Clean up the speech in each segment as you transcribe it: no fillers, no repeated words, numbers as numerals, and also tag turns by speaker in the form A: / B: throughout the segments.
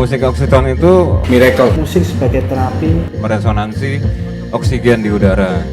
A: musik oksiton itu miracle,
B: Musik sebagai terapi.
A: meresonansi oksigen di udara.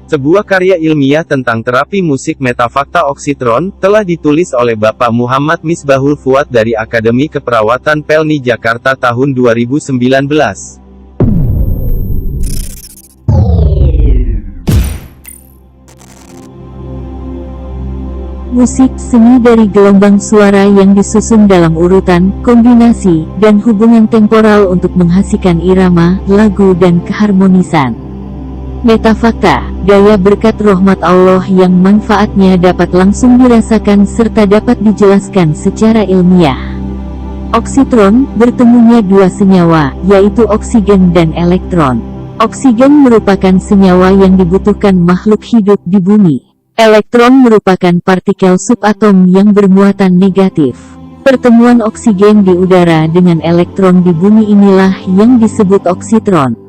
C: Sebuah karya ilmiah tentang terapi musik metafakta oksitron, telah ditulis oleh Bapak Muhammad Misbahul Fuad dari Akademi Keperawatan Pelni Jakarta tahun 2019.
D: Musik seni dari gelombang suara yang disusun dalam urutan, kombinasi, dan hubungan temporal untuk menghasilkan irama, lagu dan keharmonisan. Metafakta, daya berkat rahmat Allah yang manfaatnya dapat langsung dirasakan serta dapat dijelaskan secara ilmiah. Oksitron, bertemunya dua senyawa, yaitu oksigen dan elektron. Oksigen merupakan senyawa yang dibutuhkan makhluk hidup di bumi. Elektron merupakan partikel subatom yang bermuatan negatif. Pertemuan oksigen di udara dengan elektron di bumi inilah yang disebut oksitron.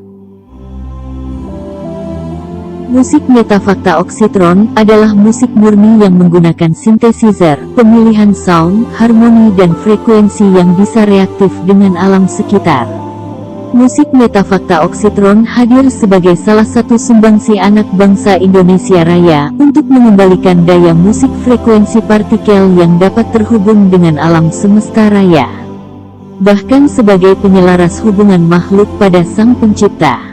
D: Musik metafakta oksitron adalah musik murni yang menggunakan synthesizer, pemilihan sound, harmoni dan frekuensi yang bisa reaktif dengan alam sekitar. Musik metafakta oksitron hadir sebagai salah satu sumbangsi anak bangsa Indonesia Raya untuk mengembalikan daya musik frekuensi partikel yang dapat terhubung dengan alam semesta raya. Bahkan sebagai penyelaras hubungan makhluk pada Sang Pencipta.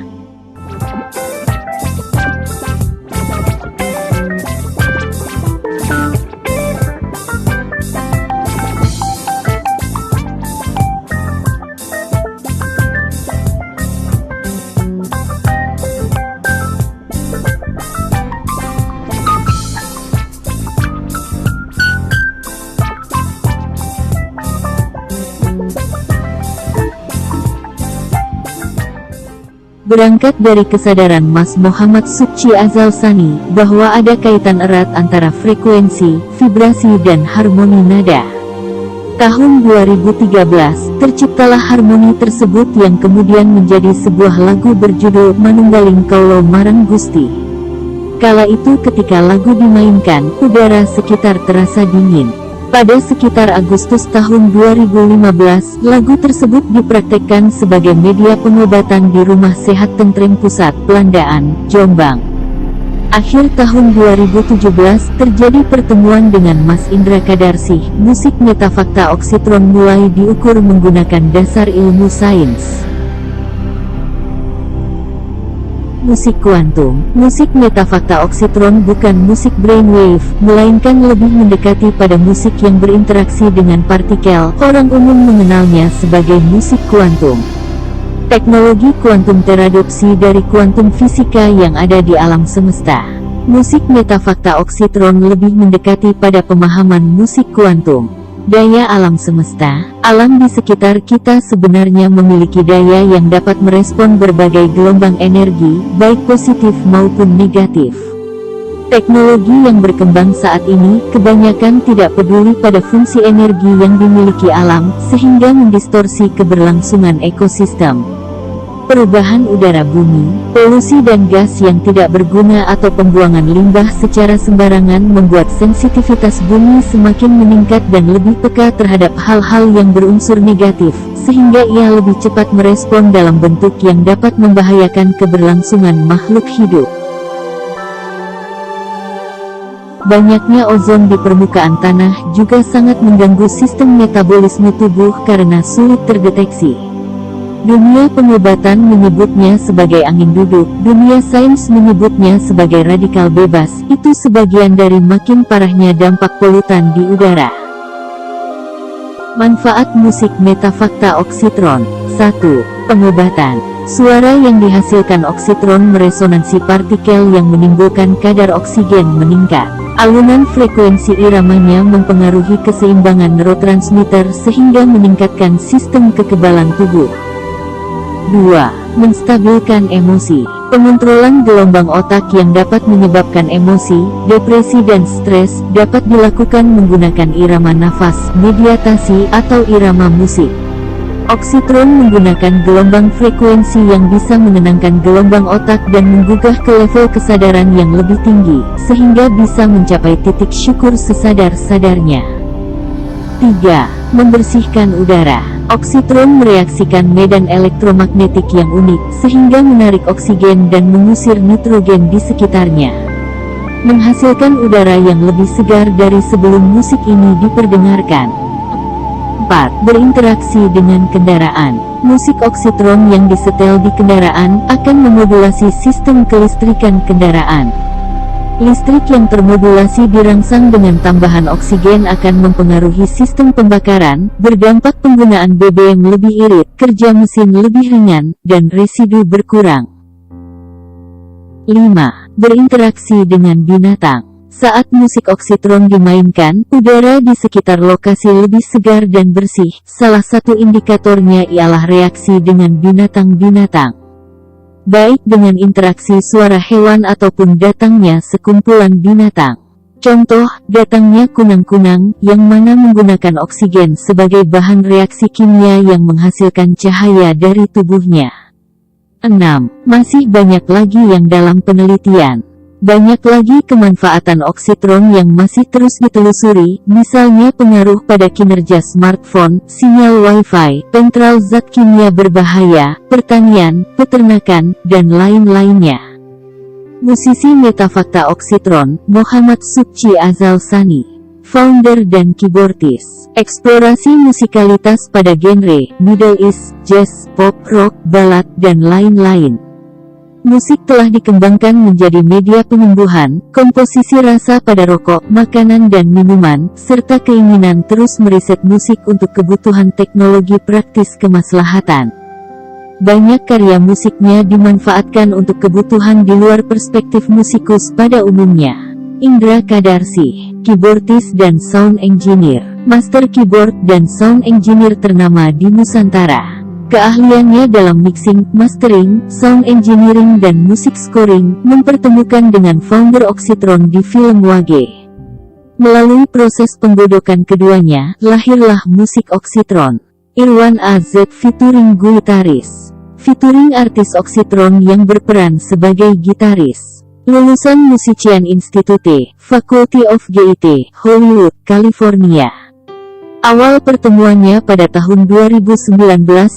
D: Berangkat dari kesadaran Mas Muhammad Suci Azal Sani, bahwa ada kaitan erat antara frekuensi, vibrasi dan harmoni nada. Tahun 2013, terciptalah harmoni tersebut yang kemudian menjadi sebuah lagu berjudul Manunggaling Kaulo Marang Gusti. Kala itu ketika lagu dimainkan, udara sekitar terasa dingin. Pada sekitar Agustus tahun 2015, lagu tersebut dipraktekkan sebagai media pengobatan di Rumah Sehat Tentrem Pusat, Pelandaan, Jombang. Akhir tahun 2017, terjadi pertemuan dengan Mas Indra Kadarsih. Musik metafakta oksitron mulai diukur menggunakan dasar ilmu sains. Musik kuantum. Musik metafakta oksitron bukan musik brainwave, melainkan lebih mendekati pada musik yang berinteraksi dengan partikel. Orang umum mengenalnya sebagai musik kuantum. Teknologi kuantum teradopsi dari kuantum fisika yang ada di alam semesta. Musik metafakta oksitron lebih mendekati pada pemahaman musik kuantum. Daya alam semesta, alam di sekitar kita sebenarnya memiliki daya yang dapat merespon berbagai gelombang energi, baik positif maupun negatif. Teknologi yang berkembang saat ini, kebanyakan tidak peduli pada fungsi energi yang dimiliki alam, sehingga mendistorsi keberlangsungan ekosistem. Perubahan udara bumi, polusi dan gas yang tidak berguna atau pembuangan limbah secara sembarangan membuat sensitivitas bumi semakin meningkat dan lebih peka terhadap hal-hal yang berunsur negatif, sehingga ia lebih cepat merespon dalam bentuk yang dapat membahayakan keberlangsungan makhluk hidup. Banyaknya ozon di permukaan tanah juga sangat mengganggu sistem metabolisme tubuh karena sulit terdeteksi. Dunia pengobatan menyebutnya sebagai angin duduk, dunia sains menyebutnya sebagai radikal bebas. Itu sebagian dari makin parahnya dampak polutan di udara. Manfaat musik metafakta oksitron. 1. Pengobatan. Suara yang dihasilkan oksitron meresonansi partikel yang menimbulkan kadar oksigen meningkat. Alunan frekuensi iramanya mempengaruhi keseimbangan neurotransmitter sehingga meningkatkan sistem kekebalan tubuh. 2. Menstabilkan emosi. Pengontrolan gelombang otak yang dapat menyebabkan emosi, depresi dan stres, dapat dilakukan menggunakan irama nafas, meditasi, atau irama musik. Oksitron menggunakan gelombang frekuensi yang bisa menenangkan gelombang otak dan menggugah ke level kesadaran yang lebih tinggi, sehingga bisa mencapai titik syukur sesadar-sadarnya. 3. Membersihkan udara. Oksitron mereaksikan medan elektromagnetik yang unik, sehingga menarik oksigen dan mengusir nitrogen di sekitarnya, menghasilkan udara yang lebih segar dari sebelum musik ini diperdengarkan. 4. Berinteraksi dengan kendaraan. Musik oksitron yang disetel di kendaraan akan memodulasi sistem kelistrikan kendaraan. Listrik yang termodulasi dirangsang dengan tambahan oksigen akan mempengaruhi sistem pembakaran, berdampak penggunaan BBM lebih irit, kerja mesin lebih ringan, dan residu berkurang. 5. Berinteraksi dengan binatang. Saat musik oksitron dimainkan, udara di sekitar lokasi lebih segar dan bersih. Salah satu indikatornya ialah reaksi dengan binatang-binatang, baik dengan interaksi suara hewan ataupun datangnya sekumpulan binatang. Contoh, datangnya kunang-kunang, yang mana menggunakan oksigen sebagai bahan reaksi kimia yang menghasilkan cahaya dari tubuhnya. 6. Masih banyak lagi yang dalam penelitian. Banyak lagi kemanfaatan oksitron yang masih terus ditelusuri, misalnya pengaruh pada kinerja smartphone, sinyal Wi-Fi, pentral zat kimia berbahaya, pertanian, peternakan, dan lain-lainnya. Musisi metafakta oksitron, Muhammad Subci Azal Sani, founder dan keyboardis. Eksplorasi musikalitas pada genre Middle East, jazz, pop, rock, ballad, dan lain-lain. Musik telah dikembangkan menjadi media penyembuhan, komposisi rasa pada rokok, makanan dan minuman, serta keinginan terus meriset musik untuk kebutuhan teknologi praktis kemaslahatan. Banyak karya musiknya dimanfaatkan untuk kebutuhan di luar perspektif musikus pada umumnya. Indra Kadarsi, keyboardis dan sound engineer, master keyboard dan sound engineer ternama di Nusantara. Keahliannya dalam mixing, mastering, sound engineering dan musik scoring, mempertemukan dengan founder Oksitron di film Wage. Melalui proses penggodokan keduanya, lahirlah musik Oksitron. Irwan AZ featuring gitaris. Featuring artis Oksitron yang berperan sebagai gitaris. Lulusan Musician Institute, Faculty of GIT, Hollywood, California. Awal pertemuannya pada tahun 2019,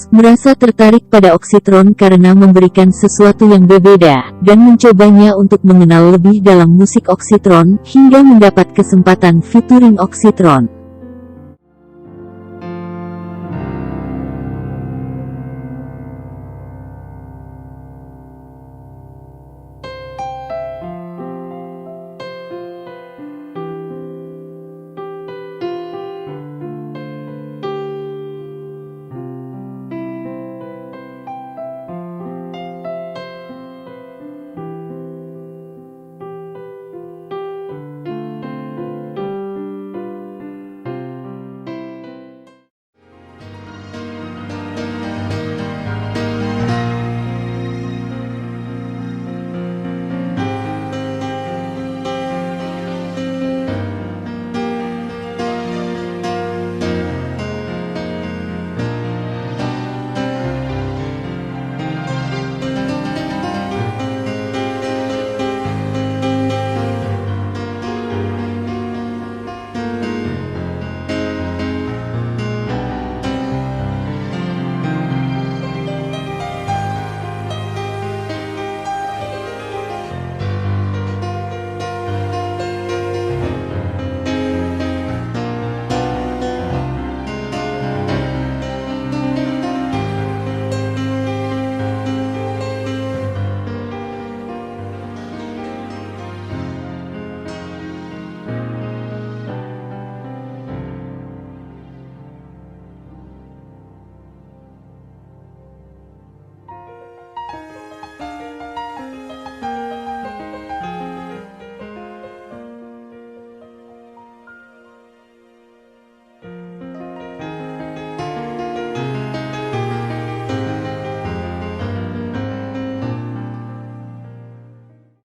D: merasa tertarik pada Oksitron karena memberikan sesuatu yang berbeda, dan mencobanya untuk mengenal lebih dalam musik Oksitron, hingga mendapat kesempatan featuring Oksitron.